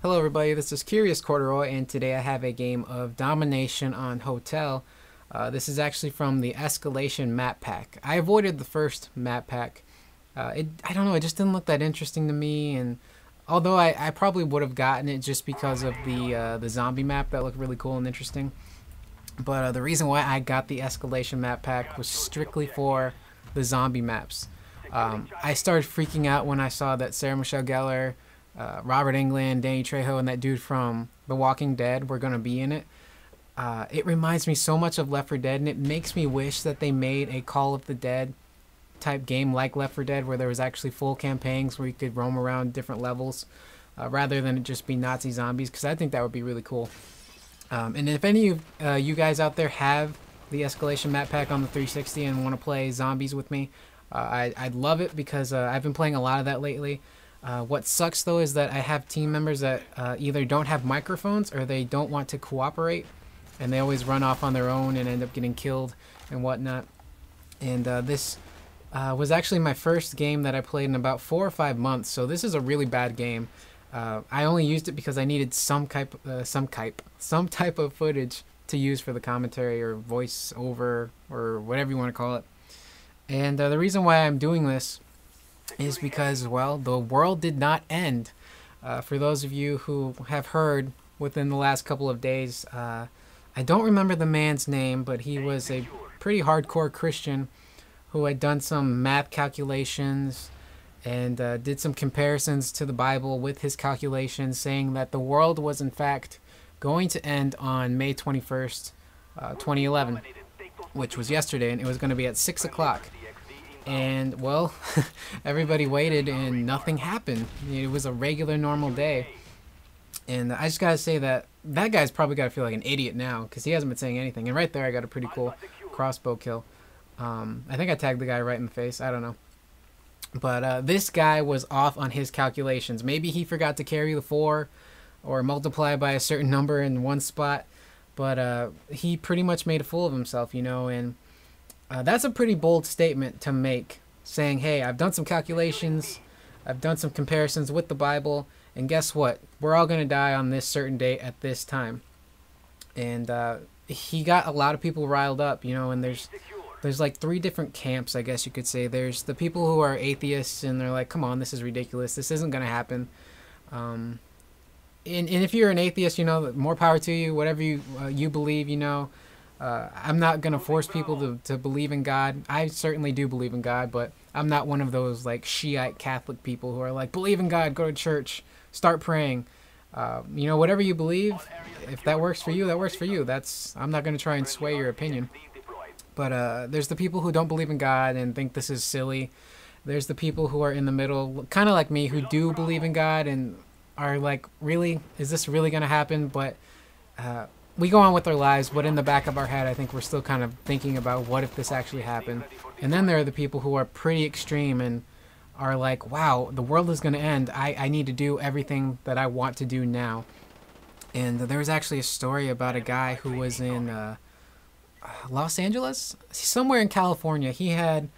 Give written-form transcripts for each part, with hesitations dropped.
Hello everybody, this is Curious Corduroy, and today I have a game of Domination on Hotel. This is actually from the Escalation map pack. I avoided the first map pack. I don't know, it just didn't look that interesting to me, and although I probably would have gotten it just because of the zombie map that looked really cool and interesting. But the reason why I got the Escalation map pack was strictly for the zombie maps. I started freaking out when I saw that Sarah Michelle Gellar, Robert Englund, Danny Trejo, and that dude from The Walking Dead were going to be in it. It reminds me so much of Left 4 Dead, and it makes me wish that they made a Call of the Dead type game like Left 4 Dead, where there was actually full campaigns where you could roam around different levels, rather than it just be Nazi zombies, because I think that would be really cool. And if any of you guys out there have the Escalation map pack on the 360 and want to play zombies with me, I'd love it, because I've been playing a lot of that lately. What sucks though is that I have team members that either don't have microphones or they don't want to cooperate, and they always run off on their own and end up getting killed and whatnot. And this was actually my first game that I played in about 4 or 5 months, so this is a really bad game. I only used it because I needed some type of footage to use for the commentary or voice over or whatever you want to call it. And the reason why I'm doing this is because, well, the world did not end. For those of you who have heard within the last couple of days, I don't remember the man's name, but he was a pretty hardcore Christian who had done some math calculations and did some comparisons to the Bible with his calculations, saying that the world was in fact going to end on May 21st, 2011, which was yesterday, and it was going to be at 6 o'clock. And, well, everybody waited and nothing happened. It was a regular, normal day. And I just gotta say that that guy's probably gotta feel like an idiot now, because he hasn't been saying anything. And right there I got a pretty cool crossbow kill. I think I tagged the guy right in the face. I don't know. But this guy was off on his calculations. Maybe he forgot to carry the 4 or multiply by a certain number in one spot. But he pretty much made a fool of himself, you know, and that's a pretty bold statement to make, saying, hey, I've done some calculations, I've done some comparisons with the Bible, and guess what? We're all going to die on this certain date at this time. And he got a lot of people riled up, you know, and there's like 3 different camps, I guess you could say. There's the people who are atheists, and they're like, come on, this is ridiculous, this isn't going to happen. And if you're an atheist, you know, more power to you, whatever you believe, you know. I'm not going to force people to believe in God. I certainly do believe in God, but I'm not one of those like Shiite Catholic people who are like, believe in God, go to church, start praying. You know, whatever you believe, if that works for you, that works for you. I'm not going to try and sway your opinion. But there's the people who don't believe in God and think this is silly. There's the people who are in the middle, kind of like me, who do believe in God and are like, really? Is this really going to happen? But we go on with our lives, but in the back of our head, I think we're still kind of thinking about what if this actually happened. And then there are the people who are pretty extreme and are like, wow, the world is going to end. I need to do everything that I want to do now. And there was actually a story about a guy who was in Los Angeles, somewhere in California. He had,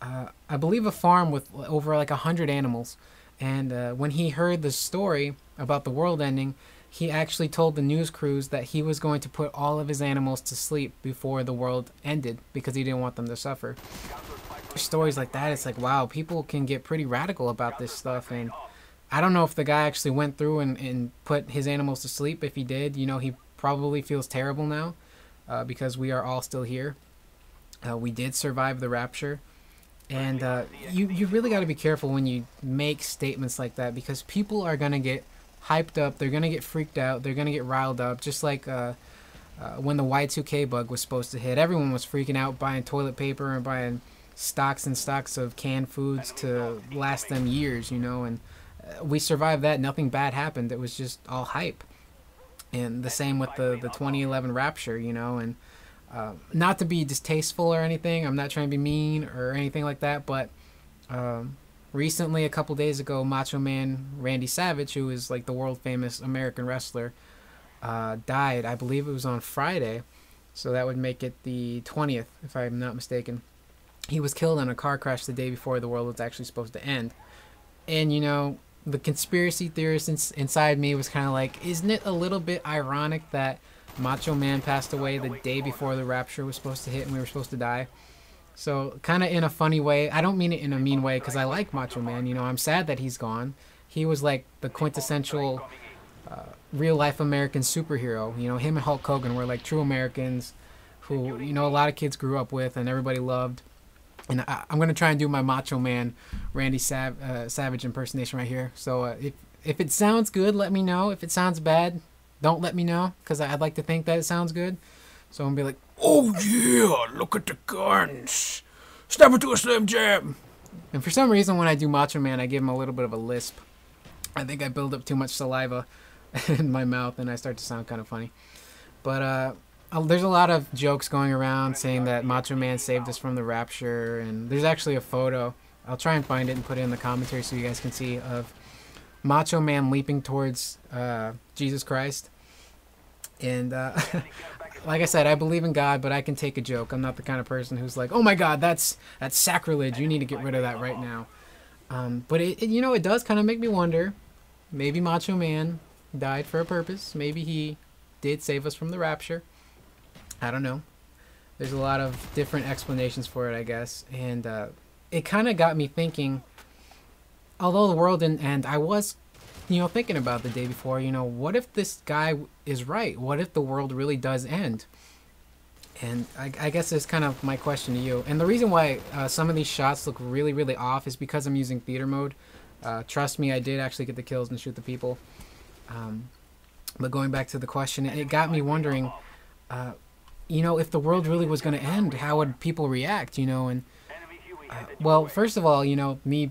I believe, a farm with over like 100 animals. And when he heard the story about the world ending, he actually told the news crews that he was going to put all of his animals to sleep before the world ended because he didn't want them to suffer. Stories like that, it's like, wow, people can get pretty radical about this stuff. And I don't know if the guy actually went through and put his animals to sleep. If he did, you know, he probably feels terrible now because we are all still here. We did survive the rapture. And you really got to be careful when you make statements like that, because people are going to get hyped up, they're going to get freaked out, they're going to get riled up, just like when the Y2K bug was supposed to hit. Everyone was freaking out, buying toilet paper and buying stocks and stocks of canned foods to last them years, you know, and we survived that. Nothing bad happened. It was just all hype. And the same with the 2011 rapture, you know, and not to be distasteful or anything, I'm not trying to be mean or anything like that, but recently, a couple days ago, Macho Man Randy Savage, who is like the world famous American wrestler, died. I believe it was on Friday, so that would make it the 20th, if I'm not mistaken. He was killed in a car crash the day before the world was actually supposed to end. And, you know, the conspiracy theorist inside me was kind of like, isn't it a little bit ironic that Macho Man passed away the day before the rapture was supposed to hit and we were supposed to die? So kind of in a funny way. I don't mean it in a mean way, because I like Macho Man. You know, I'm sad that he's gone. He was like the quintessential real life American superhero. You know, him and Hulk Hogan were like true Americans who, you know, a lot of kids grew up with and everybody loved. And I'm going to try and do my Macho Man Randy Savage impersonation right here. So if it sounds good, let me know. If it sounds bad, don't let me know, because I'd like to think that it sounds good. So I'm going to be like, oh yeah, look at the guns. Step into a Slim Jam. And for some reason when I do Macho Man, I give him a little bit of a lisp. I think I build up too much saliva in my mouth and I start to sound kind of funny. But there's a lot of jokes going around saying that Macho Man saved us from the rapture, and there's actually a photo. I'll try and find it and put it in the commentary so you guys can see, of Macho Man leaping towards Jesus Christ. And like I said, I believe in God, but I can take a joke. I'm not the kind of person who's like, oh my God, that's sacrilege. You need to get rid of that right now. But you know, it does kind of make me wonder. Maybe Macho Man died for a purpose. Maybe he did save us from the rapture. I don't know. There's a lot of different explanations for it, I guess. And it kind of got me thinking, although the world didn't end, I was, you know, thinking about the day before, you know, what if this guy is right? What if the world really does end? And I guess it's kind of my question to you. And the reason why some of these shots look really, really off is because I'm using theater mode. Trust me, I did actually get the kills and shoot the people. But going back to the question, it got me wondering, you know, if the world really was going to end, how would people react, you know? And well, first of all, you know, me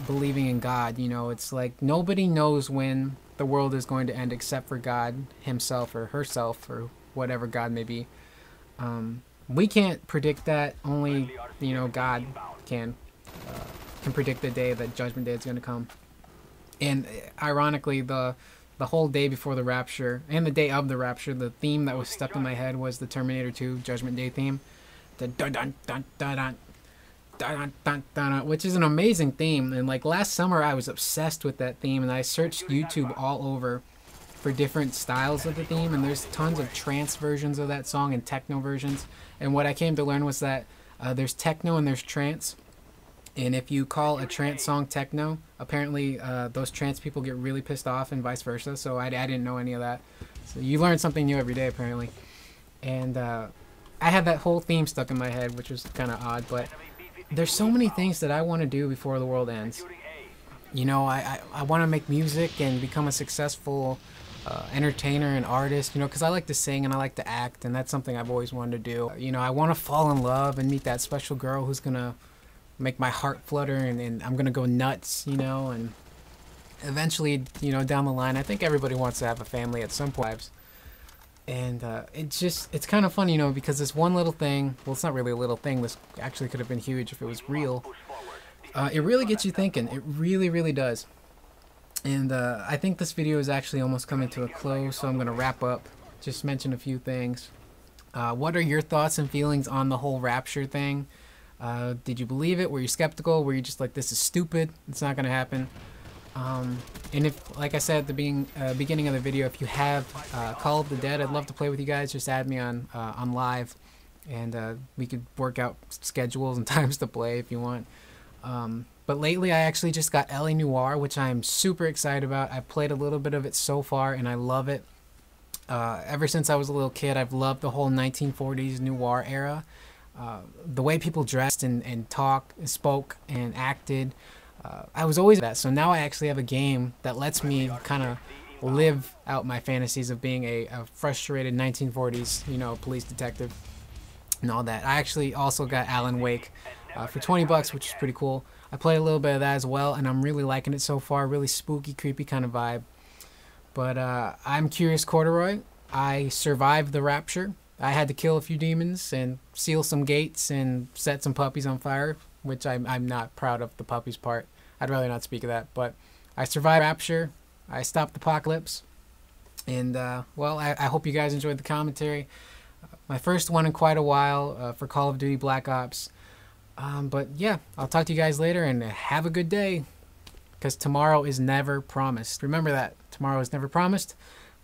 believing in God, you know, it's like nobody knows when the world is going to end except for God himself or herself or whatever God may be. We can't predict that. Only, you know, God can predict the day that Judgment Day is going to come. And ironically, the whole day before the rapture and the day of the rapture, the theme that was stuck in my head was the Terminator 2 Judgment Day theme. The dun dun dun dun dun dun dun dun, which is an amazing theme. And like last summer, I was obsessed with that theme, and I searched YouTube all over for different styles of the theme, and there's tons of trance versions of that song and techno versions. And what I came to learn was that there's techno and there's trance. And if you call a trance song techno, apparently those trance people get really pissed off and vice versa. So I didn't know any of that. So you learn something new every day, apparently. And I had that whole theme stuck in my head, which was kind of odd. But there's so many things that I want to do before the world ends. You know, I want to make music and become a successful entertainer and artist, you know, because I like to sing and I like to act. And that's something I've always wanted to do. You know, I want to fall in love and meet that special girl who's going to make my heart flutter, and I'm gonna go nuts, you know. And eventually, you know, down the line, I think everybody wants to have a family at some point. And it's kind of funny, you know, because this one little thing, well, it's not really a little thing, this actually could have been huge if it was real. It really gets you thinking. It really, really does. And I think this video is actually almost coming to a close, so I'm gonna wrap up, just mention a few things. What are your thoughts and feelings on the whole rapture thing? Did you believe it? Were you skeptical? Were you just like, this is stupid, it's not gonna happen? And if, like I said at the beginning of the video, if you have Call of the Dead, I'd love to play with you guys. Just add me on live, and we could work out schedules and times to play if you want. But lately I actually just got L.A. Noire, which I'm super excited about. I've played a little bit of it so far and I love it. Ever since I was a little kid, I've loved the whole 1940s noir era. The way people dressed and talked, and spoke, and acted. I was always that. So now I actually have a game that lets me kind of live out my fantasies of being a frustrated 1940s, you know, police detective and all that. I actually also got Alan Wake for 20 bucks, which is pretty cool. I played a little bit of that as well, and I'm really liking it so far. Really spooky, creepy kind of vibe. But I'm Curious Corduroy. I survived the rapture. I had to kill a few demons and seal some gates and set some puppies on fire, which I'm not proud of the puppies part. I'd rather not speak of that. But I survived rapture. I stopped the apocalypse. And, well, I hope you guys enjoyed the commentary. My first one in quite a while for Call of Duty Black Ops. But, yeah, I'll talk to you guys later, and have a good day. because tomorrow is never promised. Remember that. Tomorrow is never promised,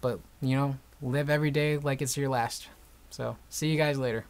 but, you know, live every day like it's your last. So, see you guys later.